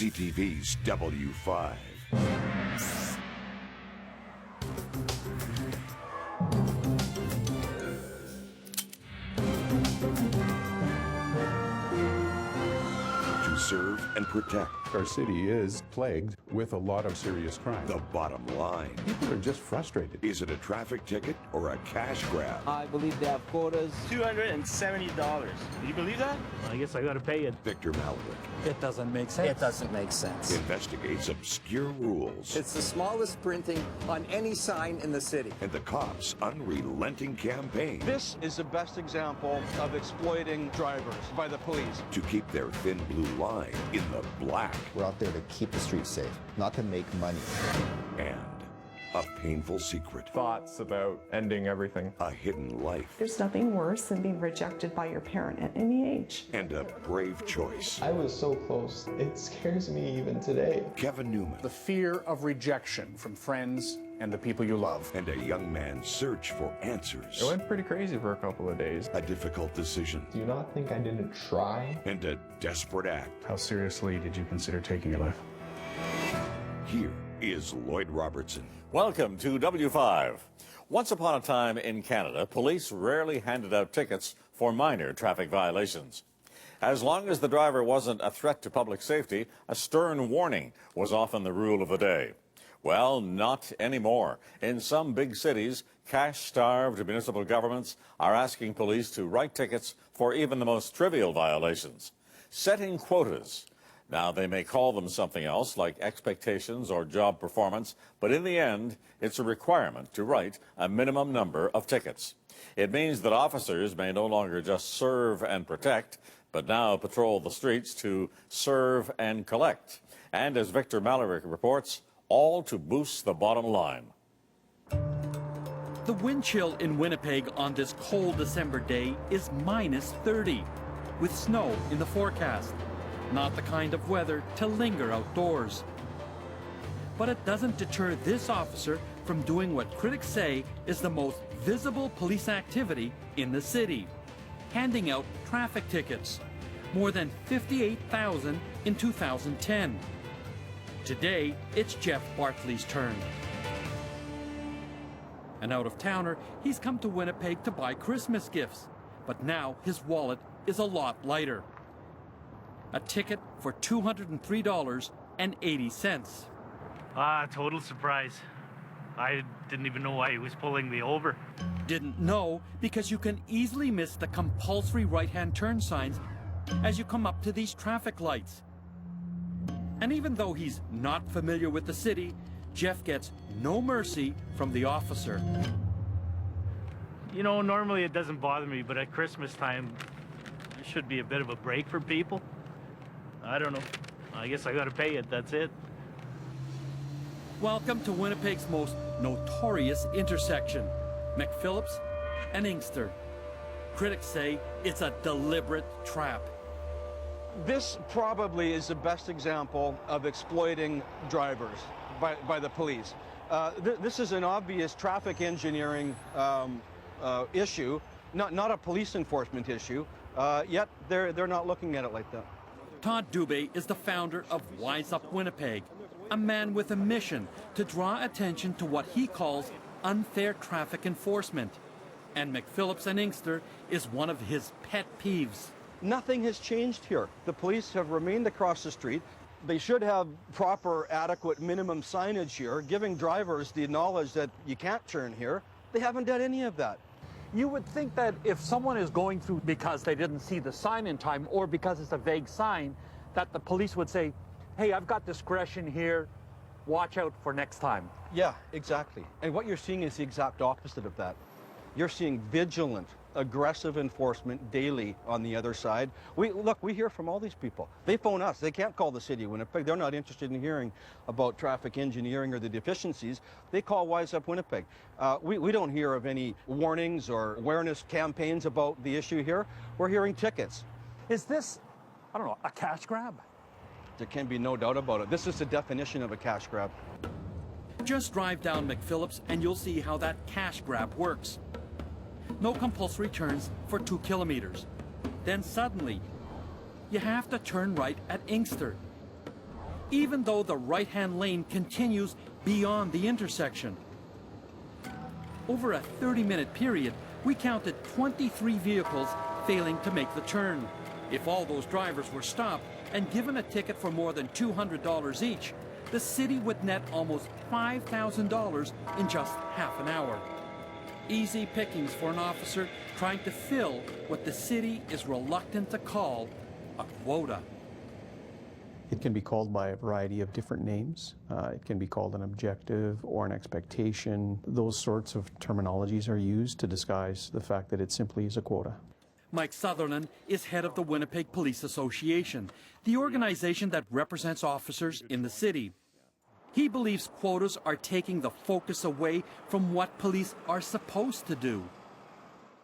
CTV's W5. To serve and protect. Our city is plagued with a lot of serious crime. The bottom line. People are just frustrated. Is it a traffic ticket or a cash grab? I believe they have quotas. $270. Do you believe that? I guess I gotta pay it. Victor Malarick It doesn't make sense. It doesn't make sense. investigates obscure rules It's the smallest printing on any sign in the city. and the cops' unrelenting campaign This is the best example of exploiting drivers by the police. to keep their thin blue line in the black. We're out there to keep the streets safe, not to make money. And a painful secret, Thoughts about ending everything. a hidden life, There's nothing worse than being rejected by your parent at any age. and a brave choice. I was so close. It scares me even today. Kevin Newman The fear of rejection from friends and the people you love. and a young man's search for answers. It went pretty crazy for a couple of days. A difficult decision Do you not think I didn't try? and a desperate act. How seriously did you consider taking your life? Here is Lloyd Robertson. Welcome to W5. Once upon a time in Canada, police rarely handed out tickets for minor traffic violations. As long as the driver wasn't a threat to public safety, a stern warning was often the rule of the day. Well, not anymore. In some big cities, cash-starved municipal governments are asking police to write tickets for even the most trivial violations. Setting quotas. Now, they may call them something else, like expectations or job performance, but in the end, it's a requirement to write a minimum number of tickets. It means that officers may no longer just serve and protect, but now patrol the streets to serve and collect. And as Victor Malarick reports, all to boost the bottom line. The wind chill in Winnipeg on this cold December day is minus 30, with snow in the forecast. Not the kind of weather to linger outdoors. But it doesn't deter this officer from doing what critics say is the most visible police activity in the city, handing out traffic tickets. More than 58,000 in 2010. Today, it's Jeff Bartley's turn. An out-of-towner, he's come to Winnipeg to buy Christmas gifts, but now his wallet is a lot lighter. A ticket for $203.80. Total surprise. I didn't even know why he was pulling me over. Didn't know because you can easily miss the compulsory right-hand turn signs as you come up to these traffic lights. And even though he's not familiar with the city, Jeff gets no mercy from the officer. You know, normally it doesn't bother me, but at Christmas time, there should be a bit of a break for people. I don't know. I guess I gotta pay it, that's it. Welcome to Winnipeg's most notorious intersection, McPhillips and Inkster. Critics say it's a deliberate trap. This probably is the best example of exploiting drivers by the police. This is an obvious traffic engineering issue, not a police enforcement issue, yet they're not looking at it like that. Todd Dubé is the founder of Wise Up Winnipeg, a man with a mission to draw attention to what he calls unfair traffic enforcement. And McPhillips and Inkster is one of his pet peeves. Nothing has changed here. The police have remained across the street. They should have proper, adequate minimum signage here, giving drivers the knowledge that you can't turn here. They haven't done any of that. You would think that if someone is going through because they didn't see the sign in time or because it's a vague sign, that the police would say, hey, I've got discretion here, watch out for next time. Yeah, exactly. And what you're seeing is the exact opposite of that. You're seeing vigilant, aggressive enforcement daily on the other side. We hear from all these people. They phone us. They can't call the city of Winnipeg. They're not interested in hearing about traffic engineering or the deficiencies. They call Wise Up Winnipeg. We don't hear of any warnings or awareness campaigns about the issue here. We're hearing tickets. Is this, I don't know, a cash grab? There can be no doubt about it. This is the definition of a cash grab. Just drive down McPhillips and you'll see how that cash grab works. No compulsory turns for 2 kilometers. Then suddenly, you have to turn right at Inkster. even though the right-hand lane continues beyond the intersection. Over a 30-minute period, we counted 23 vehicles failing to make the turn. If all those drivers were stopped and given a ticket for more than $200 each, the city would net almost $5,000 in just half an hour. Easy pickings for an officer trying to fill what the city is reluctant to call a quota. It can be called by a variety of different names. It can be called an objective or an expectation. Those sorts of terminologies are used to disguise the fact that it simply is a quota. Mike Sutherland is head of the Winnipeg Police Association, the organization that represents officers in the city. He believes quotas are taking the focus away from what police are supposed to do.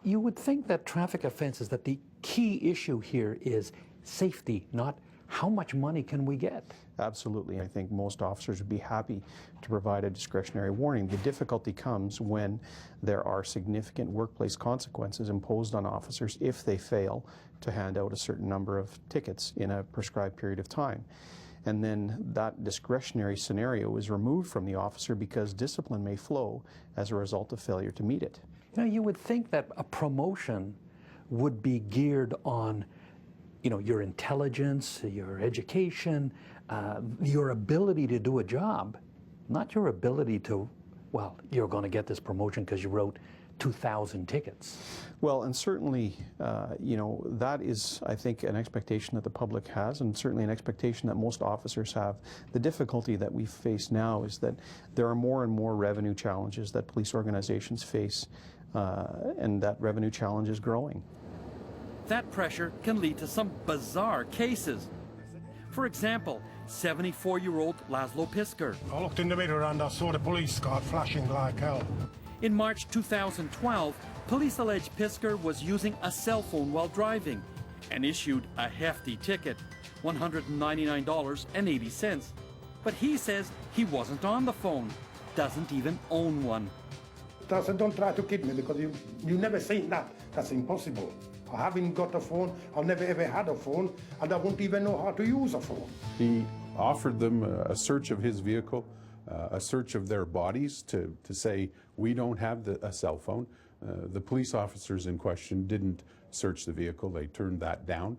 You would think that traffic offenses, that the key issue here is safety, not how much money can we get. Absolutely. I think most officers would be happy to provide a discretionary warning. The difficulty comes when there are significant workplace consequences imposed on officers if they fail to hand out a certain number of tickets in a prescribed period of time. And then that discretionary scenario is removed from the officer because discipline may flow as a result of failure to meet it. You know, you would think that a promotion would be geared on, you know, your intelligence, your education, your ability to do a job, not your ability to, well, you're going to get this promotion because you wrote 2,000 tickets. Well, and certainly, you know, that is, I think, an expectation that the public has, and certainly an expectation that most officers have. The difficulty that we face now is that there are more and more revenue challenges that police organizations face, and that revenue challenge is growing. That pressure can lead to some bizarre cases. For example, 74-year-old Laszlo Pisker. I looked in the mirror and I saw the police car flashing like hell. In March 2012, police alleged Pisker was using a cell phone while driving and issued a hefty ticket, $199.80. But he says he wasn't on the phone, doesn't even own one. I said, don't try to kid me because you never seen that. That's impossible. I haven't got a phone, I've never ever had a phone, and I won't even know how to use a phone. He offered them a search of his vehicle, a search of their bodies to say, we don't have a cell phone. The police officers in question didn't search the vehicle. They turned that down,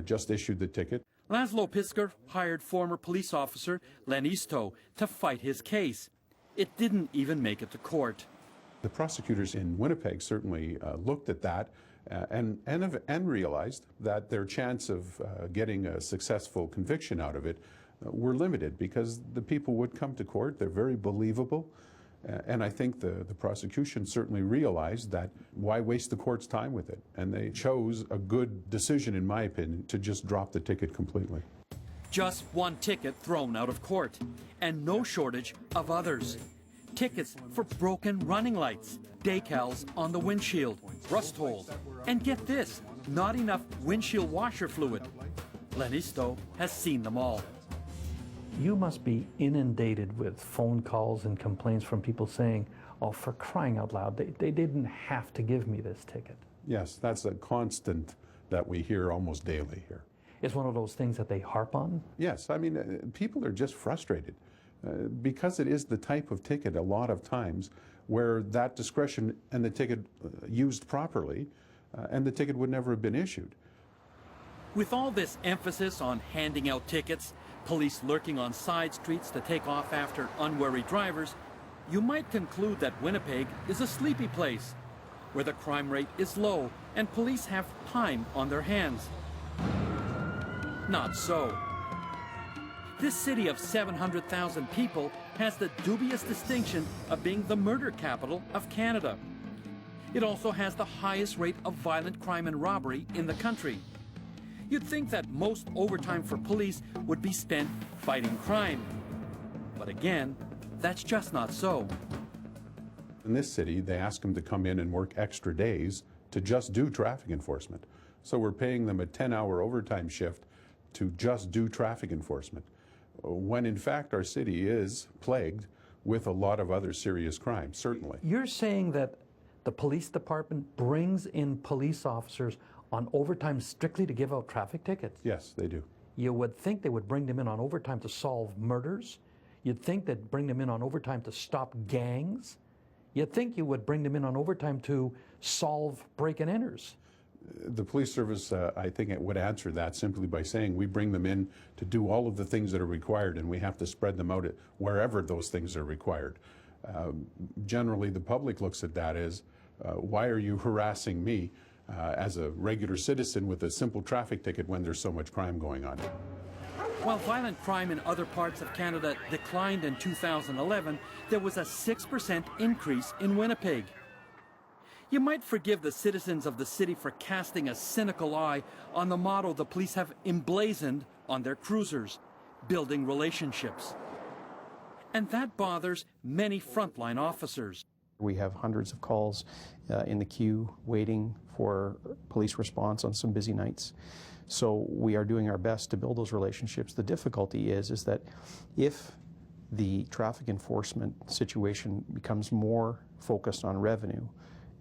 just issued the ticket. Laszlo Pisker hired former police officer Len Isto to fight his case. It didn't even make it to court. The prosecutors in Winnipeg certainly looked at that and realized that their chance of getting a successful conviction out of it were limited because the people would come to court. They're very believable. And I think the prosecution certainly realized that why waste the court's time with it? And they chose a good decision, in my opinion, to just drop the ticket completely. Just one ticket thrown out of court, and no shortage of others. Tickets for broken running lights, decals on the windshield, rust holes, and get this, not enough windshield washer fluid. Len Isto has seen them all. You must be inundated with phone calls and complaints from people saying, oh, for crying out loud, they didn't have to give me this ticket. Yes, that's a constant that we hear almost daily here. It's one of those things that they harp on? Yes, I mean, people are just frustrated because it is the type of ticket a lot of times where that discretion and the ticket used properly and the ticket would never have been issued. With all this emphasis on handing out tickets, police lurking on side streets to take off after unwary drivers, you might conclude that Winnipeg is a sleepy place, where the crime rate is low and police have time on their hands. Not so. This city of 700,000 people has the dubious distinction of being the murder capital of Canada. It also has the highest rate of violent crime and robbery in the country. You'd think that most overtime for police would be spent fighting crime. But again, that's just not so. In this city, they ask them to come in and work extra days to just do traffic enforcement. So we're paying them a 10-hour overtime shift to just do traffic enforcement, when in fact our city is plagued with a lot of other serious crimes, certainly. You're saying that the police department brings in police officers on overtime strictly to give out traffic tickets? Yes, they do. You would think they would bring them in on overtime to solve murders. You'd think they'd bring them in on overtime to stop gangs. You'd think you would bring them in on overtime to solve break-and-enters. The police service, I think it would answer that simply by saying we bring them in to do all of the things that are required, and we have to spread them out wherever those things are required. Generally, the public looks at that as, why are you harassing me as a regular citizen with a simple traffic ticket when there's so much crime going on? While violent crime in other parts of Canada declined in 2011, there was a 6% increase in Winnipeg. You might forgive the citizens of the city for casting a cynical eye on the motto the police have emblazoned on their cruisers, building relationships. And that bothers many frontline officers. We have hundreds of calls in the queue waiting for police response on some busy nights. So we are doing our best to build those relationships. The difficulty is that if the traffic enforcement situation becomes more focused on revenue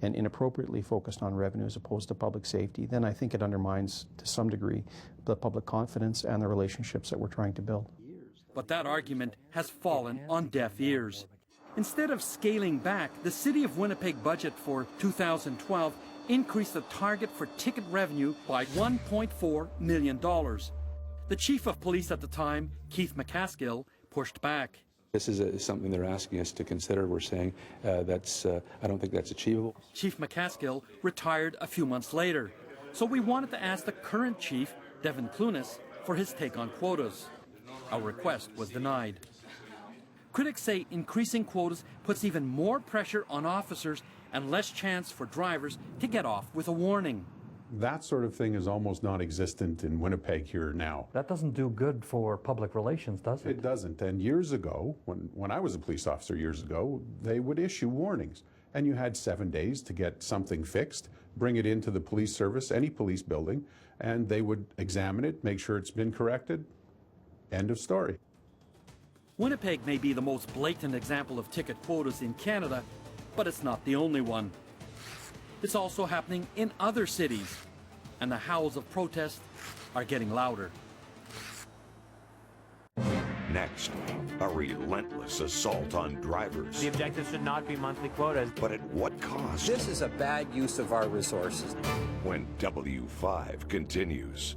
and inappropriately focused on revenue as opposed to public safety, then I think it undermines to some degree the public confidence and the relationships that we're trying to build. But that argument has fallen on deaf ears. Instead of scaling back, the City of Winnipeg budget for 2012 increased the target for ticket revenue by $1.4 million. The chief of police at the time, Keith McCaskill, pushed back. This is something they're asking us to consider. We're saying I don't think that's achievable. Chief McCaskill retired a few months later, so we wanted to ask the current chief, Devin Clunas, for his take on quotas. Our request was denied. Critics say increasing quotas puts even more pressure on officers and less chance for drivers to get off with a warning. That sort of thing is almost non-existent in Winnipeg here now. That doesn't do good for public relations, does it? It doesn't. And years ago, when I was a police officer years ago, they would issue warnings. And you had 7 days to get something fixed, bring it into the police service, any police building, and they would examine it, make sure it's been corrected. End of story. Winnipeg may be the most blatant example of ticket quotas in Canada, but it's not the only one. It's also happening in other cities, and the howls of protest are getting louder. Next, a relentless assault on drivers. The objective should not be monthly quotas. But at what cost? This is a bad use of our resources. When W5 continues.